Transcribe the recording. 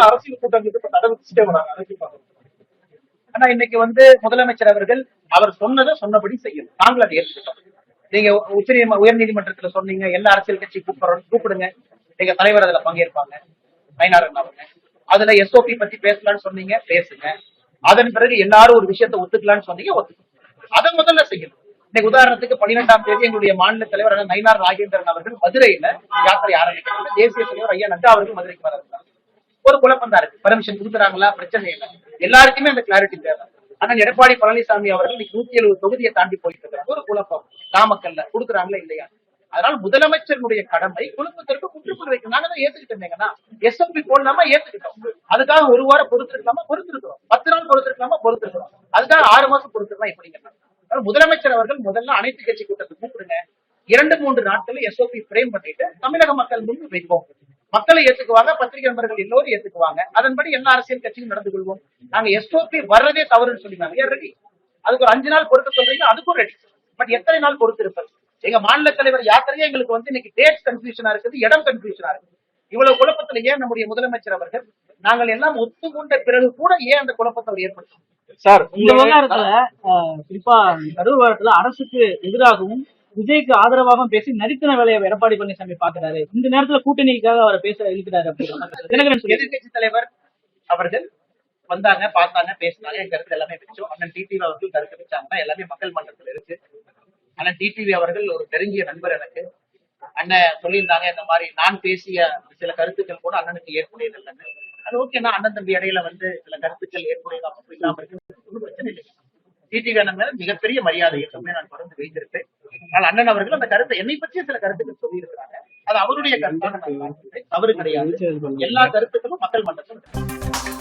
அரசியல் கூட்டங்களுக்கு தடை வச்சுட்டே வராங்க. ஆனா இன்னைக்கு முதலமைச்சர் அவர்கள் அவர் சொன்னதை சொன்னபடி செய்யணும். நாங்கள் அதை ஏற்றுக்கிட்டோம். நீங்க உயர் நீதிமன்றத்துல சொன்னீங்க எல்லா அரசியல் கட்சி கூப்பிடுங்க, எங்க தலைவர் அதுல பங்கேற்பாங்க, நயினார் அவங்க அதுல எஸ்ஓபி பத்தி பேசலாம்னு சொன்னீங்க, பேசுங்க. அதன் பிறகு எல்லாரும் ஒரு விஷயத்த ஒத்துக்கலாம்னு சொன்னீங்க, ஒத்துக்கணும். அதை முதல்ல செய்யணும். இன்னைக்கு உதாரணத்துக்கு 12ஆம் தேதி எங்களுடைய மாநில தலைவர் நயினார் நாகேந்திரன் அவர்கள் மதுரையில யாத்திரை ஆரம்பிக்கிறாங்க. தேசிய தலைவர் ஐயா நட்டா அவர்கள் மதுரைக்கு வர ஒரு குழப்பம் தான் இருக்கு. பர்மிஷன் கொடுக்குறாங்களா, பிரச்சனை இல்லை. எல்லாருக்குமே அந்த கிளாரிட்டி தேவை. ஆனா எடப்பாடி பழனிசாமி அவர்கள் 170 தொகுதியை தாண்டி போயிட்டு இருக்கிறாங்க. ஒரு குழப்பம் நாமக்கல்ல கொடுக்குறாங்களா இல்லையா? அதனால முதலமைச்சருடைய கடமை குழப்பத்திற்கு முற்றுப்புள்ளி வைக்கணும். நாங்க தான் ஏத்துக்கிட்டோம். எஸ்எம்பி போடலாமா, ஏத்துக்கிட்டோம். அதுக்காக ஒரு வாரம் பொறுத்திருக்கலாமா, பொறுத்திருக்கிறோம். 10 நாள் பொறுத்திருக்கலாமா, பொறுத்திருக்கிறோம். அதுக்காக 6 மாசம் பொறுத்திருக்கலாம் எப்படிங்க? முதலமைச்சர் அவர்கள் முதல்ல அனைத்து கட்சி கூட்டத்தை கூப்பிடுங்க. 2-3 நாட்கள் எஸ்ஓபி பிரேம் பண்ணிட்டு தமிழக மக்கள் முன்பு வைப்போம். மக்களை ஏத்துக்குவாங்க, பத்திரிகை நண்பர்கள் எல்லோரும் ஏத்துக்குவாங்க. அதன்படி எல்லா அரசியல் கட்சியும் நடந்து கொள்வோம். நாங்க எஸ்ஓபி வர்றதே தவறுன்னு சொல்லிருந்தாங்க. ரெடி, அதுக்கு ஒரு 5 நாள் பொறுத்து சொல்றீங்க, அதுக்கும் ரெடி. பட் எத்தனை நாள் பொறுத்து இருப்பது? எங்க மாநில தலைவர் யாத்திரையே எங்களுக்கு இன்னைக்கு டேட் கன்ஃபியூஷனா இருக்குது, இடம் கன்ஃபியூஷனா இருக்கு. இவ்வளவு குழப்பத்துல ஏன் நம்முடைய முதலமைச்சர் அவர்கள் நாங்கள் எல்லாம் ஒத்துக்கொண்ட பிறகு கூட ஏன் அந்த குழப்பத்தை அவர் ஏற்படுத்தும்? சார், இந்த விவகாரத்துல குறிப்பா கரூர் வாரத்துல அரசுக்கு எதிராகவும் விஜய்க்கு ஆதரவாகவும் பேசி நரித்தன வேலையை எடப்பாடி பழனிசாமி பாக்குறாரு. இந்த நேரத்துல கூட்டணிக்காக அவரை பேச இருக்கிறாரு. எதிர்கட்சி தலைவர் அவர்கள் வந்தாங்க, பார்த்தாங்க, பேசினாங்க. என் கருத்து எல்லாமே வச்சோம். அண்ணன் டிடிவி அவர்கள் கருத்து வச்சாங்கன்னா எல்லாமே மக்கள் மன்றத்தில் இருக்கு. அண்ணன் டிடிவி அவர்கள் ஒரு நெருங்கிய நண்பர் எனக்கு. அண்ணன் சொல்லியிருந்தாங்க, இந்த மாதிரி நான் பேசிய சில கருத்துக்கள் கூட அண்ணனுக்கு ஏற்புடையது இல்லைன்னு. அது ஓகேனா, அண்ணன் தம்பி இடையில சில கருத்துக்கள் ஏற்புடையதாக இல்லாம இருக்கு, ஒன்றும் பிரச்சனை இல்லை. டிடிவி அண்ணன் மேல மிகப்பெரிய மரியாதை எப்பவுமே நான் தொடர்ந்து வைத்திருப்பேன். ஆனால் அண்ணன் அவர்கள் அந்த கருத்தை என்னை பற்றிய சில கருத்துக்கள் சொல்லி இருக்கிறாங்க. அது அவருடைய கருத்தாக தவறு கிடையாது. எல்லா கருத்துக்களும் மக்கள் மன்றத்தில்